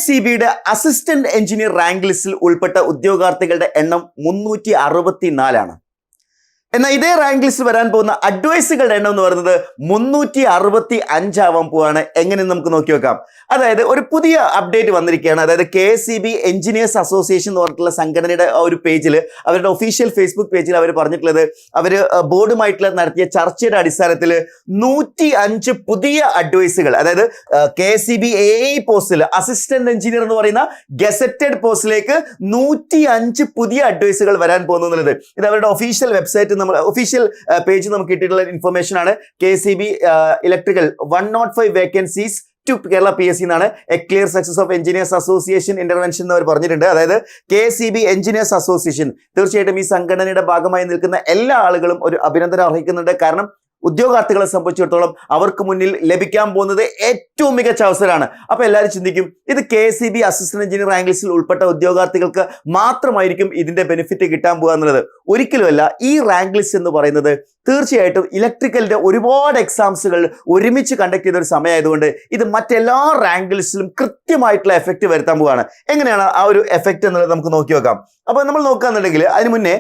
KSEBയുടെ assistant engineer rank ലിസ്റ്റിൽ ഉൾപ്പെട്ട ഉദ്യോഗാർത്ഥികളുടെ എണ്ണം 364 ആണ്. എന്നാൽ ഇതേ റാങ്ക് ലിസ്റ്റ് വരാൻ പോകുന്ന അഡ്വൈസുകളുടെ എണ്ണം എന്ന് പറയുന്നത് 365 ആവാൻ പോവാണ്. എങ്ങനെ നമുക്ക് നോക്കി വെക്കാം. അതായത് ഒരു പുതിയ അപ്ഡേറ്റ് വന്നിരിക്കുകയാണ്. അതായത് KSEB എഞ്ചിനീയേഴ്സ് അസോസിയേഷൻ എന്ന് പറഞ്ഞിട്ടുള്ള സംഘടനയുടെ ഒരു പേജിൽ, അവരുടെ ഒഫീഷ്യൽ ഫേസ്ബുക്ക് പേജിൽ അവർ പറഞ്ഞിട്ടുള്ളത്, അവർ ബോർഡുമായിട്ടുള്ള നടത്തിയ ചർച്ചയുടെ അടിസ്ഥാനത്തിൽ 105 പുതിയ അഡ്വൈസുകൾ, അതായത് KSEB AE പോസ്റ്റിൽ അസിസ്റ്റന്റ് എഞ്ചിനീയർ എന്ന് പറയുന്ന ഗസറ്റഡ് പോസ്റ്റിലേക്ക് 105 പുതിയ അഡ്വൈസുകൾ വരാൻ പോകുന്നു എന്നുള്ളത് ഇത് അവരുടെ ഒഫീഷ്യൽ വെബ്സൈറ്റ്, ഒഫീഷ്യൽ പേജ് നമുക്ക് കിട്ടിയിട്ടുള്ള ഇൻഫർമേഷൻ ആണ്. KSEB electrical 105 vacancies to Kerala PSC എന്നാണ്. A clear success of engineers association intervention എന്ന് അവർ പറഞ്ഞിട്ടുണ്ട്. അതായത് KSEB എഞ്ചിനീയേഴ്സ് അസോസിയേഷൻ തീർച്ചയായിട്ടും ഈ സംഘടനയുടെ ഭാഗമായി നിൽക്കുന്ന എല്ലാ ആളുകളും ഒരു അഭിനന്ദനം അർഹിക്കുന്നുണ്ട്. കാരണം ഉദ്യോഗാർത്ഥികളെ സംബന്ധിച്ചിടത്തോളം അവർക്ക് മുന്നിൽ ലഭിക്കാൻ പോകുന്നത് ഏറ്റവും മികച്ച അവസരമാണ്. അപ്പൊ എല്ലാവരും ചിന്തിക്കും, ഇത് KSEB അസിസ്റ്റന്റ് എഞ്ചിനീയർ റാങ്ക് ലിസ്റ്റിൽ ഉൾപ്പെട്ട ഉദ്യോഗാർത്ഥികൾക്ക് മാത്രമായിരിക്കും ഇതിന്റെ ബെനിഫിറ്റ് കിട്ടാൻ പോകുക എന്നുള്ളത്. ഒരിക്കലുമല്ല. ഈ റാങ്ക് ലിസ്റ്റ് എന്ന് പറയുന്നത് തീർച്ചയായിട്ടും ഇലക്ട്രിക്കലിന്റെ ഒരുപാട് എക്സാംസുകൾ ഒരുമിച്ച് കണ്ടക്ട് ചെയ്ത ഒരു സമയമായതുകൊണ്ട് ഇത് മറ്റെല്ലാ റാങ്ക് ലിസ്റ്റിലും കൃത്യമായിട്ടുള്ള എഫക്റ്റ് വരുത്താൻ പോവുകയാണ്. എങ്ങനെയാണ് ആ ഒരു എഫക്റ്റ് എന്നുള്ളത് നമുക്ക് നോക്കി നോക്കാം. അപ്പൊ നമ്മൾ നോക്കുകയാണെന്നുണ്ടെങ്കിൽ അതിന് മുന്നേ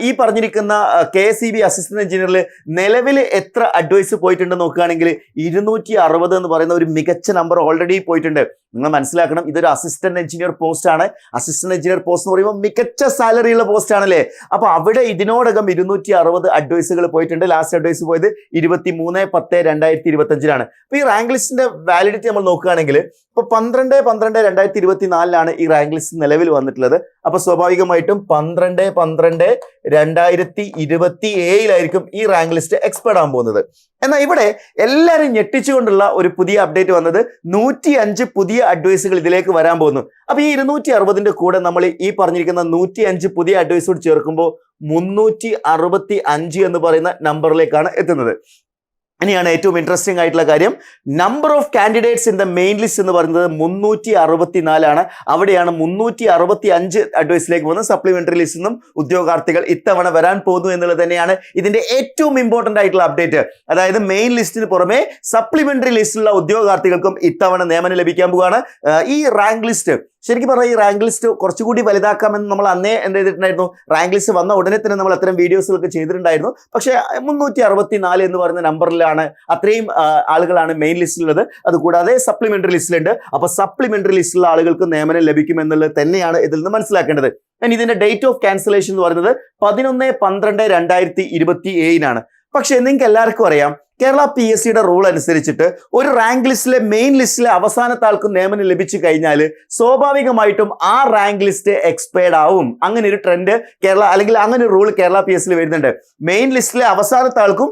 ഈ പറഞ്ഞിരിക്കുന്ന KSEB അസിസ്റ്റന്റ് എഞ്ചിനീയറിൽ നിലവിൽ എത്ര അഡ്വൈസ് പോയിട്ടുണ്ട് നോക്കുകയാണെങ്കിൽ 260 എന്ന് പറയുന്ന ഒരു മികച്ച നമ്പർ ഓൾറെഡി പോയിട്ടുണ്ട്. നിങ്ങൾ മനസ്സിലാക്കണം, ഇതൊരു അസിസ്റ്റന്റ് എഞ്ചിനീയർ പോസ്റ്റ് ആണ്. അസിസ്റ്റന്റ് എഞ്ചിനീയർ പോസ്റ്റ് എന്ന് പറയുമ്പോൾ മികച്ച സാലറി ഉള്ള പോസ്റ്റ് ആണല്ലേ. അപ്പൊ അവിടെ ഇതിനോടകം 260 അഡ്വൈസുകൾ പോയിട്ടുണ്ട്. ലാസ്റ്റ് അഡ്വൈസ് പോയത് 23/10/2025 അപ്പൊ ഈ റാങ്ക് ലിസ്റ്റിന്റെ വാലിഡിറ്റി നമ്മൾ നോക്കുകയാണെങ്കിൽ ഇപ്പൊ 12/12/2024 ഈ റാങ്ക് ലിസ്റ്റ് നിലവിൽ വന്നിട്ടുള്ളത്. അപ്പൊ സ്വാഭാവികമായിട്ടും 12/12/2027 ഈ റാങ്ക് ലിസ്റ്റ് എക്സ്പയർ ആകാൻ പോകുന്നത്. എന്നാൽ ഇവിടെ എല്ലാവരും ഞെട്ടിച്ചുകൊണ്ടുള്ള ഒരു പുതിയ അപ്ഡേറ്റ് വന്നത് 105 പുതിയ അഡ്വൈസുകൾ ഇതിലേക്ക് വരാൻ പോകുന്നു. അപ്പൊ ഈ 260ന്റെ കൂടെ നമ്മൾ ഈ പറഞ്ഞിരിക്കുന്ന 105 പുതിയ അഡ്വൈസോട് ചേർക്കുമ്പോൾ 365 എന്ന് പറയുന്ന നമ്പറിലേക്കാണ് എത്തുന്നത്. ഇനിയാണ് ഏറ്റവും ഇൻട്രസ്റ്റിംഗ് ആയിട്ടുള്ള കാര്യം. Number of candidates in the main list എന്ന് പറയുന്നത് 364 ആണ്. അവിടെയാണ് 365 അഡ്വൈസിലേക്ക് പോകുന്നത്. സപ്ലിമെന്ററി ലിസ്റ്റിൽ നിന്നും ഉദ്യോഗാർത്ഥികൾ ഇത്തവണ വരാൻ പോകുന്നു എന്നുള്ളത് തന്നെയാണ് ഇതിന്റെ ഏറ്റവും ഇമ്പോർട്ടന്റ് ആയിട്ടുള്ള അപ്ഡേറ്റ്. അതായത് മെയിൻ ലിസ്റ്റിന് പുറമെ സപ്ലിമെന്ററി ലിസ്റ്റിലുള്ള ഉദ്യോഗാർത്ഥികൾക്കും ഇത്തവണ നിയമനം ലഭിക്കാൻ പോവുകയാണ്. ഈ റാങ്ക് ലിസ്റ്റ് ശരിക്കും പറഞ്ഞാൽ ഈ റാങ്ക് ലിസ്റ്റ് കുറച്ചുകൂടി വലുതാക്കാമെന്ന് നമ്മൾ അന്നേ എന്ത് ചെയ്തിട്ടുണ്ടായിരുന്നു. റാങ്ക് ലിസ്റ്റ് വന്ന ഉടനെ തന്നെ നമ്മൾ അത്തരം വീഡിയോസുകളൊക്കെ ചെയ്തിട്ടുണ്ടായിരുന്നു. പക്ഷേ 364 എന്ന് പറയുന്ന നമ്പറിലാണ് അത്രയും ആളുകളാണ് മെയിൻ ലിസ്റ്റിലുള്ളത്. അതുകൂടാതെ സപ്ലിമെന്ററി ലിസ്റ്റിലുണ്ട്. അപ്പൊ സപ്ലിമെന്ററി ലിസ്റ്റിലുള്ള ആളുകൾക്ക് നിയമനം ലഭിക്കും എന്നുള്ളത് തന്നെയാണ് ഇതിൽ നിന്ന് മനസ്സിലാക്കേണ്ടത്. ഇതിന്റെ ഡേറ്റ് ഓഫ് ക്യാൻസലേഷൻ എന്ന് പറയുന്നത് 11/12/2027 പക്ഷെ നിങ്ങൾക്ക് എല്ലാവർക്കും അറിയാം, കേരള PSCയുടെ റൂൾ അനുസരിച്ചിട്ട് ഒരു റാങ്ക് ലിസ്റ്റിലെ മെയിൻ ലിസ്റ്റിലെ അവസാനത്തെ ആൾക്ക് നിയമനം ലഭിച്ചു കഴിഞ്ഞാൽ സ്വാഭാവികമായിട്ടും ആ റാങ്ക് ലിസ്റ്റ് എക്സ്പയർഡ് ആവും. അങ്ങനെ ഒരു ട്രെൻഡ് അല്ലെങ്കിൽ അങ്ങനെ ഒരു റൂൾ കേരള PSCയിൽ വരുന്നുണ്ട്. മെയിൻ ലിസ്റ്റിലെ അവസാനത്തെ ആൾക്കും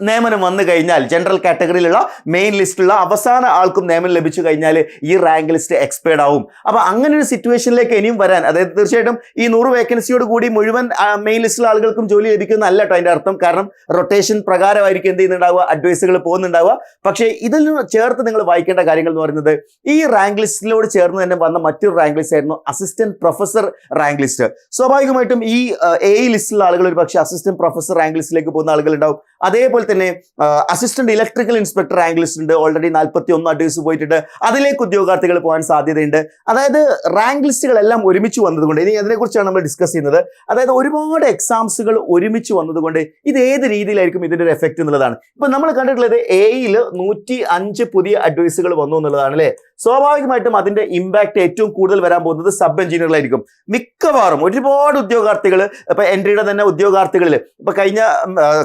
നിയമനം വന്നു കഴിഞ്ഞാൽ, ജനറൽ കാറ്റഗറിയിലുള്ള മെയിൻ ലിസ്റ്റിലുള്ള അവസാന ആൾക്കും നിയമനം ലഭിച്ചു കഴിഞ്ഞാൽ ഈ റാങ്ക് ലിസ്റ്റ് എക്സ്പയർഡ് ആവും. അപ്പൊ അങ്ങനെ ഒരു സിറ്റുവേഷനിലേക്ക് ഇനിയും വരാൻ, അതായത് തീർച്ചയായിട്ടും ഈ 100 വേക്കൻസിയോട് കൂടി മുഴുവൻ മെയിൻ ലിസ്റ്റിലുള്ള ആളുകൾക്കും ജോലി ലഭിക്കുന്നതല്ല കേട്ടോ അതിന്റെ അർത്ഥം. കാരണം റൊട്ടേഷൻ പ്രകാരമായിരിക്കും എന്ത് ചെയ്യുന്നുണ്ടാവുക, അഡ്വൈസുകൾ പോകുന്നുണ്ടാവുക. പക്ഷേ ഇതിൽ ചേർത്ത് നിങ്ങൾ വായിക്കേണ്ട കാര്യങ്ങൾ എന്ന് പറയുന്നത് ഈ റാങ്ക് ലിസ്റ്റിലോട് ചേർന്ന് തന്നെ വന്ന മറ്റൊരു റാങ്ക് ലിസ്റ്റ് ആയിരുന്നു അസിസ്റ്റന്റ് പ്രൊഫസർ റാങ്ക് ലിസ്റ്റ്. സ്വാഭാവികമായിട്ടും ഈ AE ലിസ്റ്റിലുള്ള ആളുകൾ ഒരു പക്ഷേ അസിസ്റ്റന്റ് പ്രൊഫസർ റാങ്ക് ലിസ്റ്റിലേക്ക് പോകുന്ന ആളുകൾ ഉണ്ടാവും. അതേപോലെ തന്നെ assistant electrical inspector rank list ഉണ്ട്. ഓൾറെഡി 41 അഡ്വൈസ് പോയിട്ടുണ്ട്. അതിലേക്ക് ഉദ്യോഗാർത്ഥികൾ പോകാൻ സാധ്യതയുണ്ട്. അതായത് റാങ്ക് ലിസ്റ്റുകളെല്ലാം ഒരുമിച്ച് വന്നതുകൊണ്ട് ഇനി അതിനെക്കുറിച്ചാണ് നമ്മൾ ഡിസ്കസ് ചെയ്യുന്നത്. അതായത് ഒരുപാട് എക്സാംസുകൾ ഒരുമിച്ച് വന്നതുകൊണ്ട് ഇത് ഏത് രീതിയിലായിരിക്കും ഇതിന്റെ ഒരു എഫക്റ്റ് എന്നുള്ളതാണ്. ഇപ്പൊ നമ്മൾ കണ്ടിട്ടുള്ളത് AEയിൽ 105 പുതിയ അഡ്വൈസുകൾ വന്നു എന്നുള്ളതാണ് അല്ലേ. സ്വാഭാവികമായിട്ടും അതിന്റെ ഇമ്പാക്ട് ഏറ്റവും കൂടുതൽ വരാൻ പോകുന്നത് സബ് എഞ്ചിനീയറിലായിരിക്കും. മിക്കവാറും ഒരുപാട് ഉദ്യോഗാർത്ഥികൾ, ഇപ്പൊ എൻട്രിയുടെ തന്നെ ഉദ്യോഗാർത്ഥികളിൽ ഇപ്പൊ കഴിഞ്ഞ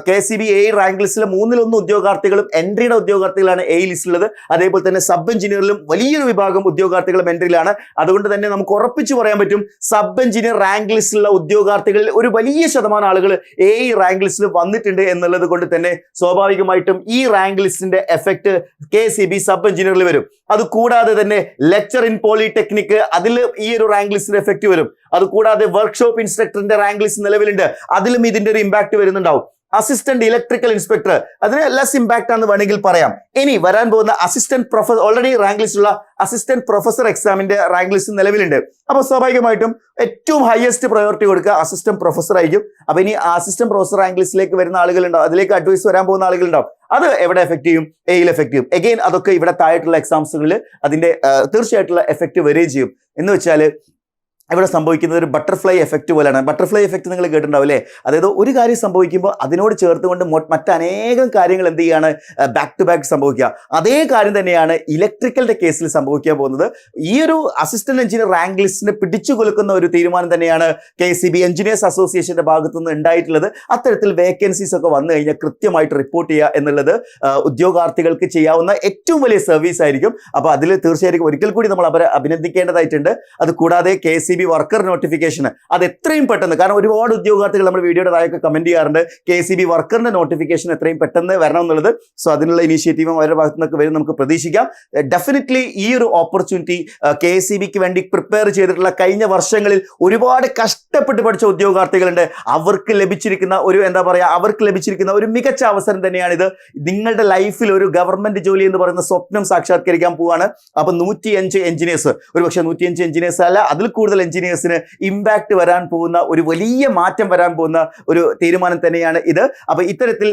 KSEB AE റാങ്ക് ലിസ്റ്റിലെ 1/3 ഉദ്യോഗാർത്ഥികളും എൻട്രിയുടെ ഉദ്യോഗാർത്ഥികളാണ് AE ലിസ്റ്റിലുള്ളത്. അതേപോലെ തന്നെ സബ് എഞ്ചിനീയറിലും വലിയൊരു വിഭാഗം ഉദ്യോഗാർത്ഥികളും എൻട്രിയിലാണ്. അതുകൊണ്ട് തന്നെ നമുക്ക് ഉറപ്പിച്ചു പറയാൻ പറ്റും, സബ് എഞ്ചിനീയർ റാങ്ക് ലിസ്റ്റിലുള്ള ഉദ്യോഗാർത്ഥികളിൽ ഒരു വലിയ ശതമാനം ആളുകൾ AE റാങ്ക് ലിസ്റ്റിൽ വന്നിട്ടുണ്ട് എന്നുള്ളത് കൊണ്ട് തന്നെ സ്വാഭാവികമായിട്ടും ഈ റാങ്ക് ലിസ്റ്റിന്റെ എഫക്ട് KSEB സബ് എഞ്ചിനീയറിൽ വരും. അതുകൂടാതെ തന്നെ ലെക്ചർ ഇൻ പോളിടെക്നിക്, അതിൽ ഈ ഒരു റാങ്ക് ലിസ്റ്റിന്റെ എഫക്ട് വരും. അതുകൂടാതെ വർക്ക്ഷോപ്പ് ഇൻസ്ട്രക്ടറിന്റെ റാങ്ക് ലിസ്റ്റ് നിലവിലുണ്ട്, അതിലും ഇതിന്റെ ഒരു ഇമ്പാക്ട് വരുന്നുണ്ടാവും. അസിസ്റ്റന്റ് ഇലക്ട്രിക്കൽ ഇൻസ്പെക്ടർ, അതിന് ലെസ് ഇമ്പാക്ട് ആണെന്ന് വേണമെങ്കിൽ പറയാം. ഇനി വരാൻ പോകുന്ന അസിസ്റ്റന്റ് പ്രൊഫസർ, ഓൾറെഡി റാങ്ക് ലിസ്റ്റുള്ള അസിസ്റ്റന്റ് പ്രൊഫസർ എക്സാമിന്റെ റാങ്ക് ലിസ്റ്റ് നിലവിലുണ്ട്. അപ്പൊ സ്വാഭാവികമായിട്ടും ഏറ്റവും ഹയസ്റ്റ് പ്രയോറിറ്റി കൊടുക്കുക അസിസ്റ്റന്റ് പ്രൊഫസർ ആയിരിക്കും. അപ്പൊ ഇനി അസിസ്റ്റന്റ് പ്രൊഫസർ റാങ്ക് ലിസ്റ്റിലേക്ക് വരുന്ന ആളുകളുണ്ടാവും, അതിലേക്ക് അഡ്വൈസ് വരാൻ പോകുന്ന ആളുകളുണ്ടാവും. അത് എവിടെ എഫക്ട് ചെയ്യും? എയിൽ എഫക്ട് ചെയ്യും. എഗെയിൻ അതൊക്കെ ഇവിടെ താഴെയുള്ള എക്സാംസുകളിൽ അതിന്റെ തീർച്ചയായിട്ടുള്ള എഫക്ട് വരികയും ചെയ്യും. എന്ന് വെച്ചാൽ ഇവിടെ സംഭവിക്കുന്നത് ഒരു ബട്ടർഫ്ലൈ എഫക്റ്റ് പോലെയാണ്. ബട്ടർഫ്ലൈ എഫക്റ്റ് നിങ്ങൾ കേട്ടിട്ടുണ്ടാവും അല്ലേ? അതായത് ഒരു കാര്യം സംഭവിക്കുമ്പോൾ അതിനോട് ചേർത്തുകൊണ്ട് മറ്റനേകം കാര്യങ്ങൾ എന്ത് ചെയ്യാണ്? ബാക്ക് ടു ബാക്ക് സംഭവിക്കുക. അതേ കാര്യം തന്നെയാണ് ഇലക്ട്രിക്കലിന്റെ കേസിൽ സംഭവിക്കാൻ പോകുന്നത്. ഈ ഒരു അസിസ്റ്റന്റ് എഞ്ചിനീയർ റാങ്ക് ലിസ്റ്റിനെ പിടിച്ചു കൊലുക്കുന്ന ഒരു തീരുമാനം തന്നെയാണ് KCB എഞ്ചിനീയേഴ്സ് അസോസിയേഷന്റെ ഭാഗത്തു നിന്ന് ഉണ്ടായിട്ടുള്ളത്. അത്തരത്തിൽ വേക്കൻസീസ് ഒക്കെ വന്നു കഴിഞ്ഞാൽ കൃത്യമായിട്ട് റിപ്പോർട്ട് ചെയ്യുക എന്നുള്ളത് ഉദ്യോഗാർത്ഥികൾക്ക് ചെയ്യാവുന്ന ഏറ്റവും വലിയ സർവീസ് ആയിരിക്കും. അപ്പൊ അതിൽ തീർച്ചയായിട്ടും ഒരിക്കൽ കൂടി നമ്മൾ അവരെ അഭിനന്ദിക്കേണ്ടതായിട്ടുണ്ട്. അത് കൂടാതെ KCB വർക്കർ നോട്ടിഫിക്കേഷൻ അത് എത്രയും പെട്ടെന്ന്, കാരണം ഒരുപാട് ഉദ്യോഗാർത്ഥികൾ നമ്മൾ വീഡിയോയുടെ താഴെ കമന്റ് ചെയ്യാറുണ്ട് KCB വർക്കറിന്റെ നോട്ടിഫിക്കേഷൻ എത്രയും പെട്ടെന്ന് വരണം എന്നുള്ളത്. സോ അതിനുള്ള ഇനീഷ്യേറ്റീവും അവരുടെ ഭാഗത്തു നിന്നൊക്കെ വരും, നമുക്ക് പ്രതീക്ഷിക്കാം. ഡെഫിനറ്റ്ലി ഈ ഒരു ഓപ്പർച്യൂണിറ്റി KCBക്ക് വേണ്ടി പ്രിപ്പയർ ചെയ്തിട്ടുള്ള കഴിഞ്ഞ വർഷങ്ങളിൽ ഒരുപാട് കഷ്ടപ്പെട്ട് പഠിച്ച ഉദ്യോഗാർത്ഥികളുണ്ട്. അവർക്ക് ലഭിച്ചിരിക്കുന്ന ഒരു മികച്ച അവസരം തന്നെയാണിത്. നിങ്ങളുടെ ലൈഫിൽ ഒരു ഗവൺമെന്റ് ജോലി എന്ന് പറയുന്ന സ്വപ്നം സാക്ഷാത്കരിക്കാൻ പോവാണ്. അപ്പൊ 105 എഞ്ചിനീയേഴ്സ്, ഒരുപക്ഷെ 105 എഞ്ചിനീയേഴ്സ് അല്ല, അതിൽ കൂടുതൽ എഞ്ചിനീയേഴ്സിന് ഇമ്പാക്ട് വരാൻ പോകുന്ന, ഒരു വലിയ മാറ്റം വരാൻ പോകുന്ന ഒരു തീരുമാനം തന്നെയാണ് ഇത്. അപ്പൊ ഇത്തരത്തിൽ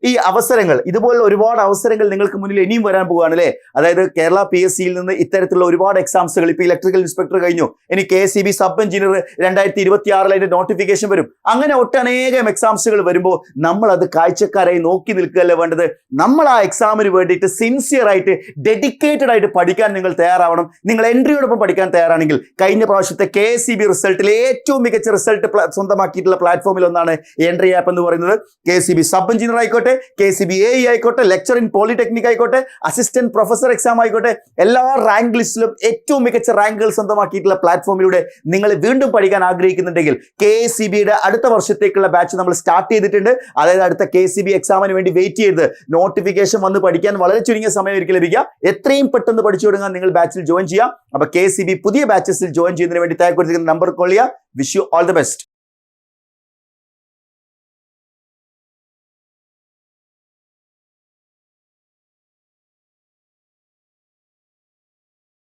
ഈ അവസരങ്ങൾ, ഇതുപോലുള്ള ഒരുപാട് അവസരങ്ങൾ നിങ്ങൾക്ക് മുന്നിൽ ഇനിയും വരാൻ പോവുകയാണ് അല്ലേ? അതായത് കേരള PSCയിൽ നിന്ന് ഇത്തരത്തിലുള്ള ഒരുപാട് എക്സാംസുകൾ, ഇപ്പൊ ഇലക്ട്രിക്കൽ ഇൻസ്പെക്ടർ കഴിഞ്ഞു, ഇനി KCB സബ് എഞ്ചിനീയർ 2026 അതിന്റെ നോട്ടിഫിക്കേഷൻ വരും. അങ്ങനെ ഒട്ടനേകം എക്സാംസുകൾ വരുമ്പോൾ നമ്മൾ അത് കാഴ്ചക്കാരായി നോക്കി നിൽക്കുകയല്ല വേണ്ടത്. നമ്മൾ ആ എക്സാമിന് വേണ്ടിയിട്ട് സിൻസിയർ ആയിട്ട്, ഡെഡിക്കേറ്റഡ് ആയിട്ട് പഠിക്കാൻ നിങ്ങൾ തയ്യാറാവണം. നിങ്ങൾ എൻട്രിയോടൊപ്പം പഠിക്കാൻ തയ്യാറാണെങ്കിൽ കഴിഞ്ഞ പ്രാവശ്യത്തെ KCB റിസൾട്ടിൽ ഏറ്റവും മികച്ച റിസൾട്ട് സ്വന്തമാക്കിയിട്ടുള്ള പ്ലാറ്റ്ഫോമിൽ ഒന്നാണ് എൻട്രി ആപ്പ് എന്ന് പറയുന്നത്. KCB സബ് എഞ്ചിനീയർ ആയിക്കോട്ടെ, KCB AE ആയിക്കോട്ടെ, ലെക്ചർ ഇൻ പോളിടെക്നിക് ആയിക്കോട്ടെ, അസിസ്റ്റന്റ് പ്രൊഫസർ എക്സാം ആയിക്കോട്ടെ, എല്ലാ റാങ്ക് ലിസ്റ്റിലും ഏറ്റവും മികച്ച റാങ്കുകൾ സ്വന്തമാക്കിയിട്ടുള്ള പ്ലാറ്റ്ഫോമിലൂടെ നിങ്ങൾ വീണ്ടും പഠിക്കാൻ ആഗ്രഹിക്കുന്നുണ്ടെങ്കിൽ KCBയുടെ അടുത്ത വർഷത്തേക്കുള്ള ബാച്ച് നമ്മൾ സ്റ്റാർട്ട് ചെയ്തിട്ടുണ്ട്. അതായത് അടുത്ത KCB എക്സാമിന് വേണ്ടി വെയിറ്റ് ചെയ്ത് നോട്ടിഫിക്കേഷൻ വന്ന് പഠിക്കാൻ വളരെ ചുരുങ്ങിയ സമയമായിരിക്കും ലഭിക്കുക. എത്രയും പെട്ടെന്ന് പഠിച്ചു തുടങ്ങാൻ നിങ്ങൾ ബാച്ചിൽ ജോയിൻ ചെയ്യാം. അപ്പൊ KCB പുതിയ ബാച്ചസിൽ ജോയിൻ ചെയ്യുന്നതിന് വേണ്ടി താഴെ കൊടുത്തിരിക്കുന്ന നമ്പർ കോൾ ചെയ്യുക. Wish you all the best.